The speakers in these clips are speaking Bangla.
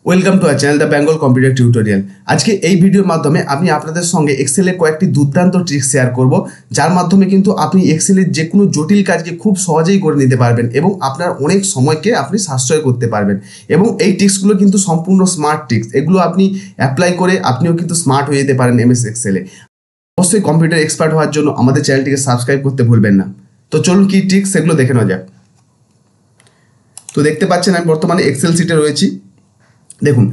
Welcome to our channel the Bengal computer tutorial. আজকে এই ভিডিওর মাধ্যমে আমি আপনাদের সঙ্গে এক্সেলের কয়েকটি দুর্দান্ত ট্রিক্স শেয়ার করব, যার মাধ্যমে কিন্তু আপনি এক্সেলের যে কোনো জটিল কাজকে খুব সহজেই করে নিতে পারবেন এবং আপনার অনেক সময়কে আপনি সাশ্রয় করতে পারবেন। এবং এই ট্রিক্সগুলো কিন্তু সম্পূর্ণ স্মার্ট ট্রিক্স, এগুলো আপনি অ্যাপ্লাই করে আপনিও কিন্তু স্মার্ট হয়ে যেতে পারেন এমএস এক্সেলে। অবশ্যই কম্পিউটার এক্সপার্ট হওয়ার জন্য আমাদের চ্যানেলটিকে সাবস্ক্রাইব করতে ভুলবেন না। তো চলুন কি ট্রিক্স সেগুলো দেখে নেওয়া যাক। তো দেখতে পাচ্ছেন আমি বর্তমানে এক্সেল শিটে রয়েছি। দেখুন,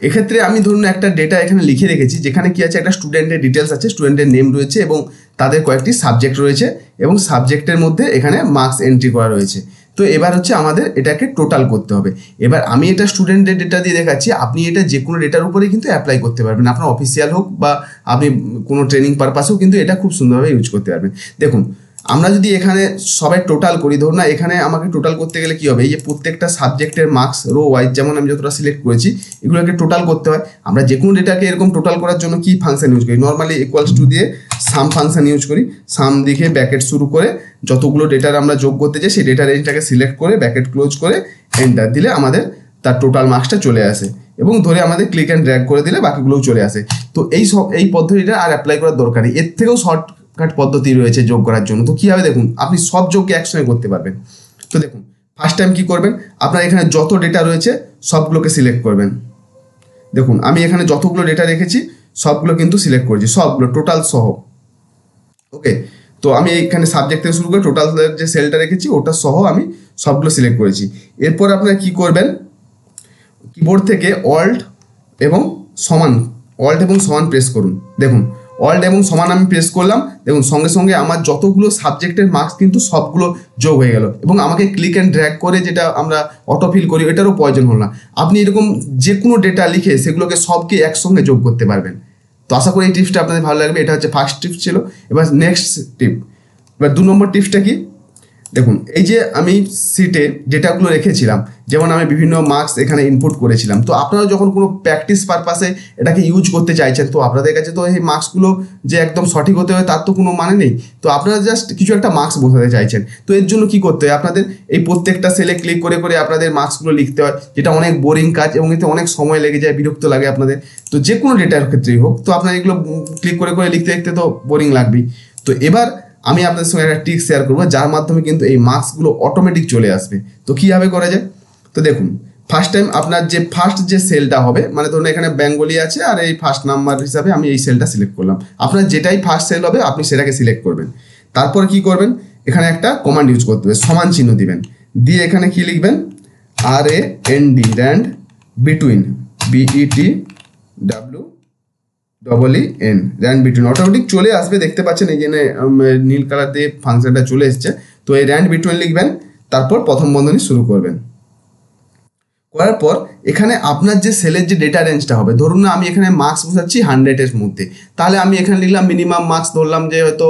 এক্ষেত্রে আমি ধরুন একটা ডেটা এখানে লিখে রেখেছি, যেখানে কি আছে একটা স্টুডেন্টের ডিটেলস আছে, স্টুডেন্টের নেম রয়েছে এবং তাদের কয়েকটি সাবজেক্ট রয়েছে এবং সাবজেক্টের মধ্যে এখানে মার্কস এন্ট্রি করা রয়েছে। তো এবার হচ্ছে আমাদের এটাকে টোটাল করতে হবে। এবার আমি এটা স্টুডেন্টের ডেটা দিয়ে দেখাচ্ছি, আপনি এটা যে কোনো ডেটার উপরে কিন্তু অ্যাপ্লাই করতে পারবেন, আপনার অফিসিয়াল হোক বা আপনি কোনো ট্রেনিং পারপাসেও কিন্তু এটা খুব সুন্দরভাবে ইউজ করতে পারবেন। দেখুন, আমরা যদি এখানে সবাই টোটাল করি, ধরুন না এখানে আমাকে টোটাল করতে গেলে কী হবে, এই যে প্রত্যেকটা সাবজেক্টের মার্কস রো ওয়াইজ যেমন আমি যতটা সিলেক্ট করেছি এগুলোকে টোটাল করতে হয়। আমরা যে কোনো ডেটাকে এরকম টোটাল করার জন্য কি ফাংশন ইউজ করি, নর্মালি ইকুয়ালস টু দিয়ে সাম ফাংশন ইউজ করি। সাম দিকে ব্যাকেট শুরু করে যতগুলো ডেটার আমরা যোগ করতে চাই সেই ডেটা রেঞ্জটাকে সিলেক্ট করে ব্যাকেট ক্লোজ করে এন্টার দিলে আমাদের তার টোটাল মার্কসটা চলে আসে এবং ধরে আমাদের ক্লিক অ্যান্ড ড্র্যাগ করে দিলে বাকিগুলোও চলে আসে। তো এই পদ্ধতিটা আর অ্যাপ্লাই করার দরকার নেই, এর থেকেও শর্টকাট পদ্ধতি রয়েছে যোগ করার জন্য। তো কীভাবে দেখুন, আপনি সব যোগকে একসঙ্গে করতে পারবেন। তো দেখুন, ফার্স্ট টাইম কী করবেন, আপনার এখানে যত ডেটা রয়েছে সবগুলোকে সিলেক্ট করবেন। দেখুন, আমি এখানে যতগুলো ডেটা রেখেছি সবগুলো কিন্তু সিলেক্ট করেছি, সবগুলো টোটাল সহ। ওকে, তো আমি এইখানে সাবজেক্ট থেকে শুরু করে টোটাল যে সেলটা রেখেছি ওটা সহ আমি সবগুলো সিলেক্ট করেছি। এরপর আপনারা কী করবেন, কিবোর্ড থেকে অল্ট এবং সমান প্রেস করুন। দেখুন, অল্ট এবং সমান আমি প্রেস করলাম, দেখুন সঙ্গে সঙ্গে আমার যতগুলো সাবজেক্টের মার্কস কিন্তু সবগুলো যোগ হয়ে গেল এবং আমাকে ক্লিক অ্যান্ড ড্র্যাগ করে যেটা আমরা অটোফিল করি এটারও প্রয়োজন হলো না। আপনি এরকম যে কোনো ডেটা লিখে সেগুলোকে সবকে একসঙ্গে যোগ করতে পারবেন। তো আশা করি এই টিপসটা আপনাদের ভালো লাগবে। এটা হচ্ছে ফার্স্ট টিপস ছিল। এবার নেক্সট টিপ, এবার 2 নম্বর টিপসটা কি, দেখুন এই যে আমি সিটে ডেটাগুলো রেখেছিলাম, যেমন আমি বিভিন্ন মার্কস এখানে ইনপুট করেছিলাম। তো আপনারা যখন কোনো প্র্যাকটিস পারপাসে এটাকে ইউজ করতে চাইছেন, তো আপনাদের কাছে তো এই মার্কসগুলো যে একদম সঠিক হতে হবে তার তো কোনো মানে নেই। তো আপনারা জাস্ট কিছু একটা মার্কস বোঝাতে চাইছেন, তো এর জন্য কি করতে হয়, আপনাদের এই প্রত্যেকটা সেলে ক্লিক করে করে আপনাদের মার্কসগুলো লিখতে হয়, যেটা অনেক বোরিং কাজ এবং এতে অনেক সময় লেগে যায়, বিরক্ত লাগে আপনাদের। তো যে কোনো ডেটার ক্ষেত্রেই হোক, তো আপনার এগুলো ক্লিক করে করে লিখতে লিখতে তো বোরিং লাগবেই। তো এবার আমি আপনাদের সঙ্গে একটা ট্রিক শেয়ার করবো, যার মাধ্যমে কিন্তু এই মার্কসগুলো অটোমেটিক চলে আসবে। তো কীভাবে করা যায়, তো দেখুন, ফার্স্ট টাইম আপনার যে ফার্স্ট যে সেলটা হবে, মানে ধরুন এখানে বেঙ্গলি আছে আর এই ফার্স্ট নাম্বার হিসাবে আমি এই সেলটা সিলেক্ট করলাম। আপনার যেটাই ফার্স্ট সেল হবে আপনি সেটাকে সিলেক্ট করবেন। তারপর কি করবেন, এখানে একটা কমান্ড ইউজ করতে হবে, সমান চিহ্ন দিবেন, দিয়ে এখানে কি লিখবেন, RAND RAND between BETWEEN RAND between automatic চলে আসবে। দেখতে পাচ্ছেন এই যে নীল কালার দিয়ে ফাংশনটা চলে এসছে। তো এই র্যান্ড বিটুইন লিখবেন, তারপর প্রথম বন্ধনী শুরু করবেন। করার পর এখানে আপনার যে সেলের যে ডেটা রেঞ্জটা হবে, ধরুন না আমি এখানে মার্কস বসাচ্ছি 100-এর মধ্যে, তাহলে আমি এখানে লিখলাম মিনিমাম মার্কস ধরলাম যে হয়তো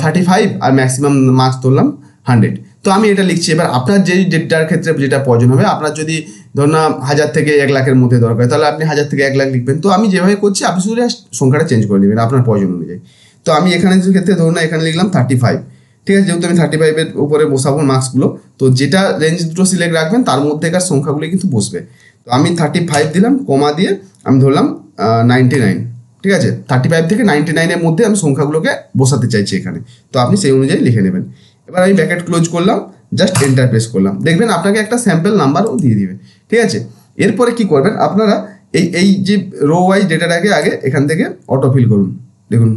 35 আর ম্যাক্সিমাম মার্কস ধরলাম 100। তো আমি এটা লিখছি। এবার আপনার যেই ডেটার ক্ষেত্রে যেটা প্রয়োজন হবে, আপনার যদি ধরুন না 1000 থেকে 1 লাখের মধ্যে দরকার, তাহলে আপনি 1000 থেকে 1 লাখ লিখবেন। তো আমি যেভাবে করছি আপনি শুধু সংখ্যাটা চেঞ্জ করে নেবেন আপনার প্রয়োজন অনুযায়ী। তো আমি এখানে যে ক্ষেত্রে ধরুন না এখানে লিখলাম 35, ঠিক আছে, যেহেতু আমি 35-এর উপরে বসাবো মার্কসগুলো, তো যেটা রেঞ্জ দুটো সিলেক্ট রাখবেন তার মধ্যেকার সংখ্যাগুলো কিন্তু বসবে। তো আমি 35 দিলাম, কমা দিয়ে আমি ধরলাম 99, ঠিক আছে, 35 থেকে 99-এর মধ্যে আমি সংখ্যাগুলোকে বসাতে চাইছি এখানে। তো আপনি সেই অনুযায়ী লিখে নেবেন। এবার আমি ব্র্যাকেট ক্লোজ করলাম, জাস্ট এন্টার প্রেস করলাম, দেখবেন আপনাকে একটা স্যাম্পল নাম্বারও দিয়ে দিবে, ঠিক আছে। এরপরে কি করবেন, আপনারা এই যে রো ওয়াইজ ডেটাটাকে আগে এখান থেকে অটোফিল করুন। দেখুন,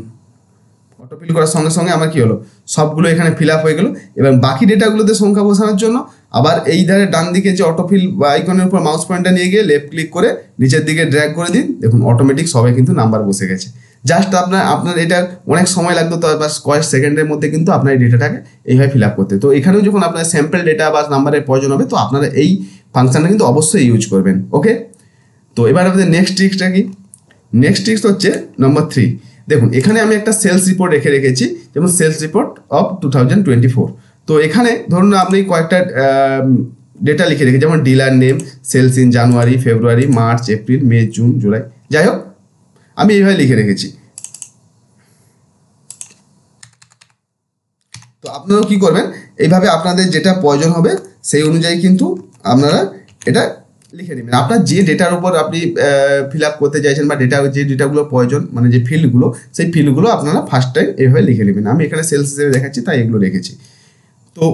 অটোফিল করার সঙ্গে সঙ্গে আমার কি হলো, সবগুলো এখানে ফিল আপ হয়ে গেল। এবং বাকি ডেটাগুলোতে সংখ্যা বসানোর জন্য আবার এই ধারে ডান দিকে যে অটোফিল আইকনের উপর মাউস পয়েন্টটা নিয়ে গিয়ে লেফট ক্লিক করে নিচের দিকে ড্র্যাগ করে দিন, দেখুন অটোমেটিক সবাই কিন্তু নাম্বার বসে গেছে। জাস্ট আপনার এটা অনেক সময় লাগতো, তো কয়েক সেকেন্ডের মধ্যে কিন্তু আপনার এই ডেটাটাকে এইভাবে ফিল আপ করতে। তো এখানেও যখন আপনার স্যাম্পল ডেটা বা নাম্বারের প্রয়োজন হবে, তো আপনারা এই ফাংশনটা কিন্তু অবশ্যই ইউজ করবেন। ওকে, তো এবার আমাদের নেক্সট ট্রিক্সটা কি, নেক্সট ট্রিক্স হচ্ছে নম্বর 3। দেখুন, এখানে আমি একটা সেলস রিপোর্ট রেখেছি, যেমন সেলস রিপোর্ট অফ 2024। তো এখানে ধরুন আপনি কয়েকটা ডেটা লিখে রেখেছি, যেমন dealer name, sales in January, February, March, April, May, June, July, যাই হোক আমি এইভাবে লিখে রেখেছি। তো আপনারাও কি করবেন, এইভাবে আপনাদের যেটা প্রয়োজন হবে সেই অনুযায়ী কিন্তু আপনারা এটা লিখে নেবেন আপনার যে ডেটার উপর আপনি ফিল আপ করতে চাইছেন বা যে ডেটাগুলো প্রয়োজন, মানে যে ফিল্ডগুলো, সেই ফিল্ডগুলো আপনারা ফার্স্ট টাইম এভাবে লিখে নেবেন। আমি এখানে সেলস হিসেবে দেখাচ্ছি তাই এগুলো রেখেছি। তো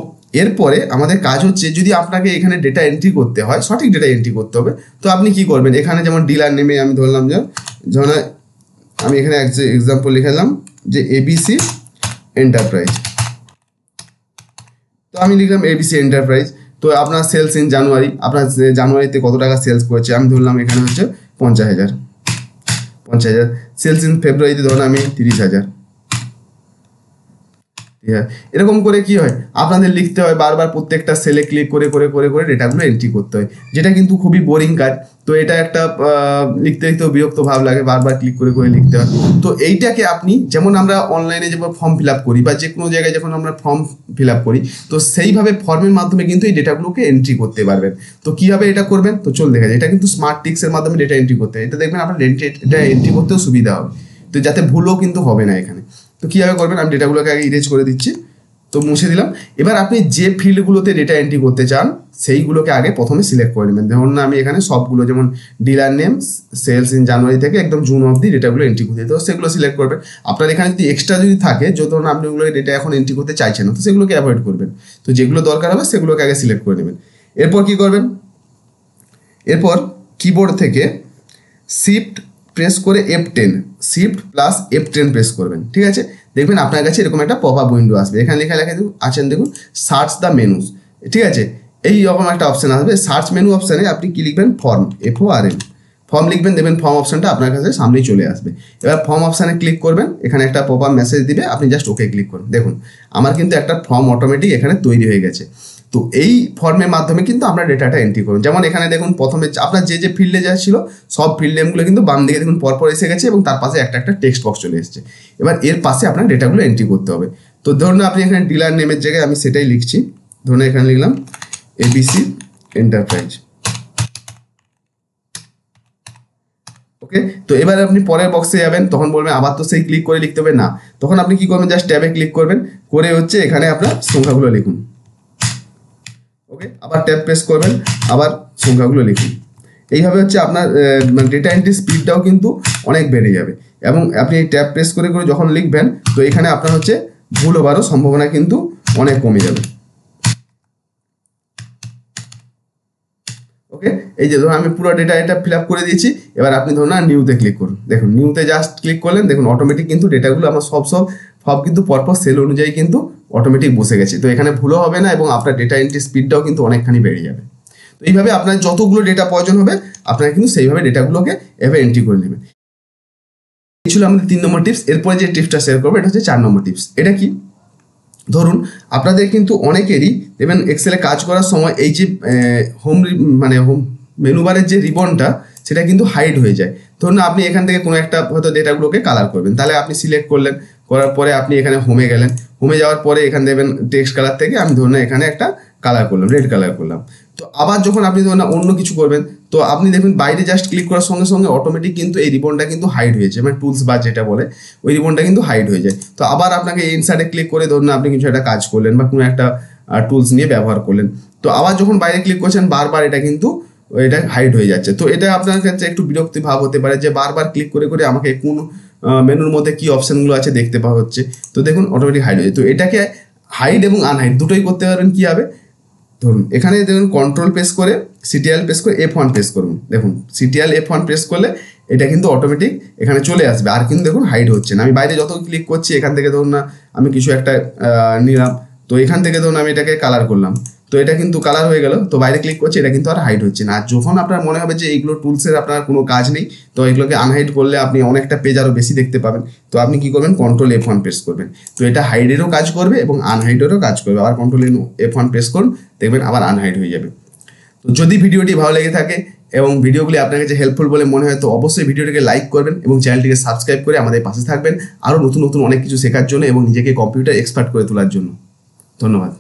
এরপরে আমাদের কাজ হচ্ছে, যদি আপনাকে এখানে ডেটা এন্ট্রি করতে হয়, সঠিক ডেটা এন্ট্রি করতে হবে, তো আপনি কি করবেন, এখানে যেমন ডিলার নেমে আমি ধরলাম যেমন আমি এখানে এক্সাম্পল লিখলাম যে এবিসি এন্টারপ্রাইজ। তো আমি লিখলাম এবিসি এন্টারপ্রাইজ। তো আপনার সেলস ইন জানুয়ারি, আপনার জানুয়ারিতে কত টাকা সেলস করেছে আমি ধরলাম এখানে হচ্ছে 50,000। সেলস ইন ফেব্রুয়ারিতে ধরুন আমি 30,000। এরকম করে কি হয়, আপনাদের লিখতে হয় বারবার, প্রত্যেকটা সেলে ক্লিক করে করে করে করে ডেটাগুলো এন্ট্রি করতে হয়, যেটা কিন্তু খুবই বোরিং কাজ। তো এটা একটা লিখতে লিখতেও বিরক্ত ভাব লাগে, বারবার ক্লিক করে করে লিখতে হয়। তো এইটাকে আপনি, যেমন আমরা অনলাইনে যেমন ফর্ম ফিল আপ করি বা যে কোনো জায়গায় যখন আমরা ফর্ম ফিল আপ করি, তো সেইভাবে ফর্মের মাধ্যমে কিন্তু এই ডেটাগুলোকে এন্ট্রি করতে পারবেন। তো কীভাবে এটা করবেন, তো চল দেখা যায়। এটা কিন্তু স্মার্ট টিক্সের মাধ্যমে ডেটা এন্ট্রি করতে হয়। এটা দেখবেন আপনার ডেটা এন্ট্রি করতেও সুবিধা হবে, তো যাতে ভুলও কিন্তু হবে না এখানে। তো কীভাবে করবেন, আমি ডেটাগুলোকে আগে ইরেজ করে দিচ্ছি, তো মুছে দিলাম। এবার আপনি যে ফিল্ডগুলোতে ডেটা এন্ট্রি করতে চান সেইগুলোকে আগে প্রথমে সিলেক্ট করে নেবেন। ধরুন না আমি এখানে সবগুলো, যেমন dealer name, sales in January থেকে একদম জুন অবধি ডেটাগুলো এন্ট্রি করতে, তো সেগুলো সিলেক্ট করবেন। আপনার এখানে যদি এক্সট্রা যদি থাকে, যে ধরুন আপনি ওগুলো ডেটা এখন এন্ট্রি করতে চাইছেন না, তো সেগুলোকে অ্যাভয়েড করবেন। তো যেগুলো দরকার হবে সেগুলোকে আগে সিলেক্ট করে নেবেন। এরপর কি করবেন, এরপর কিবোর্ড থেকে শিফট প্রেস করে F10, shift plus F10 press করবেন, ঠিক আছে। দেখবেন আপনার কাছে এরকম একটা পপ আপ উইন্ডো আসবে, এখানে লেখা আছেন দেখুন সার্চ দ্য মেনুস, ঠিক আছে। এই রকম একটা অপশান আসবে, সার্চ মেনু অপশানে আপনি কি লিখবেন, ফর্ম, FORM, ফর্ম লিখবেন, দেখবেন ফর্ম অপশানটা আপনার কাছে সামনেই চলে আসবে। এবার ফর্ম অপশানে ক্লিক করবেন, এখানে একটা পপ আপ মেসেজ দিবে, আপনি জাস্ট ওকে ক্লিক করুন। দেখুন আমার কিন্তু একটা ফর্ম অটোমেটিক এখানে তৈরি হয়ে গেছে। তো এই ফর্মের মাধ্যমে কিন্তু আমরা ডেটাটা এন্ট্রি করুন। যেমন এখানে দেখুন প্রথমে আপনার যে যে ফিল্ডে যা ছিল সব ফিল্ড নেমগুলো কিন্তু বাম দিকে দেখুন পরপর এসে গেছে, এবং তার পাশে একটা একটা টেক্সট বক্স চলে এসেছে। এবার এর পাশে আপনার ডেটাগুলো এন্ট্রি করতে হবে। তো ধরুন আপনি এখানে ডিলার নেমের জায়গায় আমি সেটাই লিখছি, ধরুন এখানে লিখলাম এবিসি এন্টারপ্রাইজ, ওকে। তো এবার আপনি পরের বক্সে যাবেন, তখন বলবেন আবার তো সেই ক্লিক করে লিখতে হবে না, তখন আপনি কি করবেন, জাস্ট ট্যাবে ক্লিক করবেন, করে হচ্ছে এখানে আপনার সংখ্যাগুলো লিখুন, ওকে। আবার ট্যাব প্রেস করবেন, আবার সংখ্যাগুলো লিখুন। এইভাবে হচ্ছে আপনার ডেটা এন্ট্রি স্পিডটাও কিন্তু অনেক বেড়ে যাবে, এবং আপনি এই ট্যাব প্রেস করে করে যখন লিখবেন, তো এখানে আপনার হচ্ছে ভুল হবারও সম্ভাবনা কিন্তু অনেক কমে যাবে, ওকে। এই যে ধরুন আমি পুরো ডেটা এটা ফিল আপ করে দিয়েছি। এবার আপনি ধরুন না নিউতে ক্লিক করুন, দেখুন নিউতে জাস্ট ক্লিক করলেন, দেখুন অটোমেটিক কিন্তু ডেটাগুলো আমার সব কিন্তু পরপর সেল অনুযায়ী কিন্তু অটোমেটিক বসে গেছে। তো এখানে ভুলও হবে না, এবং আপনার ডেটা এন্ট্রি স্পিডটাও কিন্তু অনেকখানি বেড়ে যাবে। তো এইভাবে আপনার যতগুলো ডেটা প্রয়োজন হবে আপনারা কিন্তু সেইভাবে ডেটাগুলোকে এভাবে এন্ট্রি করে নেবেন। এই ছিল আমাদের 3 নম্বর টিপস। এরপরে যে টিপসটা শেয়ার করবো এটা হচ্ছে 4 নম্বর টিপস। এটা কি, ধরুন আপনাদের কিন্তু অনেকেরই দেখবেন এক্সেলে কাজ করার সময় এই যে হোম মেনু বারের যে রিবনটা সেটা কিন্তু হাইড হয়ে যায়। ধরুন আপনি এখান থেকে কোনো একটা হয়তো ডেটাগুলোকে কালার করবেন, তাহলে আপনি সিলেক্ট করলেন, করার পরে আপনি এখানে হোমে গেলেন, হোমে যাওয়ার পরে এখানে দেবেন টেক্সট কালার থেকে আমি ধরুন এখানে একটা কালার করলাম, রেড কালার করলাম। তো আবার যখন আপনি ধরুন অন্য কিছু করবেন, তো আপনি দেখবেন বাইরে জাস্ট ক্লিক করার সঙ্গে সঙ্গে অটোমেটিক কিন্তু এই রিবনটা কিন্তু হাইড হয়েছে, মানে টুলস বার যেটা বলে ওই রিবনটা কিন্তু হাইড হয়ে যায়। তো আবার আপনাকে ইনসার্টে ক্লিক করে ধরুন আপনি কিছু একটা কাজ করলেন বা কোনো একটা টুলস নিয়ে ব্যবহার করলেন, তো আবার যখন বাইরে ক্লিক করছেন বারবার এটা কিন্তু এটা হাইড হয়ে যাচ্ছে। তো এটা আপনার কাছে একটু বিরক্তি ভাব হতে পারে যে বারবার ক্লিক করে করে আমাকে কোন মেনুর মধ্যে কি অপশনগুলো আছে দেখতে পাওয়া হচ্ছে। তো দেখুন অটোমেটিক হাইড হয়ে যায়। তো এটাকে হাইড এবং আনহাইড দুটোই করতে পারবেন। কি হবে, ধরুন এখানে দেখুন কন্ট্রোল প্রেস করে সিটিএল প্রেস করে F1 প্রেস করুন, দেখুন সিটিএল F1 প্রেস করলে এটা কিন্তু অটোমেটিক এখানে চলে আসবে, আর কিন্তু দেখুন হাইড হচ্ছে না। আমি বাইরে যত ক্লিক করছি এখান থেকে ধরুন না আমি কিছু একটা নিলাম, তো এখান থেকে ধরুন আমি এটাকে কালার করলাম, তো এটা কিন্তু কালার হয়ে গেল, তো বাইরে ক্লিক করছি এটা কিন্তু আর হাইড হচ্ছে না। আর যখন আপনার মনে হবে যে এইগুলো টুলসের আপনার কোনো কাজ নেই, তো এগুলোকে আনহাইড করলে আপনি অনেকটা পেজ আরও বেশি দেখতে পাবেন, তো আপনি কি করবেন কন্ট্রোল F1 প্রেস করবেন, তো এটা হাইডেরও কাজ করবে এবং আনহাইডেরও কাজ করবে। আবার কন্ট্রোল F1 প্রেস করুন, দেখবেন আবার আনহাইড হয়ে যাবে। তো যদি ভিডিওটি ভালো লেগে থাকে এবং ভিডিওগুলি আপনার কাছে হেল্পফুল বলে মনে হয়, তো অবশ্যই ভিডিওটিকে লাইক করবেন এবং চ্যানেলটিকে সাবস্ক্রাইব করে আমাদের পাশে থাকবেন আরও নতুন নতুন অনেক কিছু শেখার জন্য এবং নিজেকে কম্পিউটার এক্সপার্ট করে তোলার জন্য। ধন্যবাদ।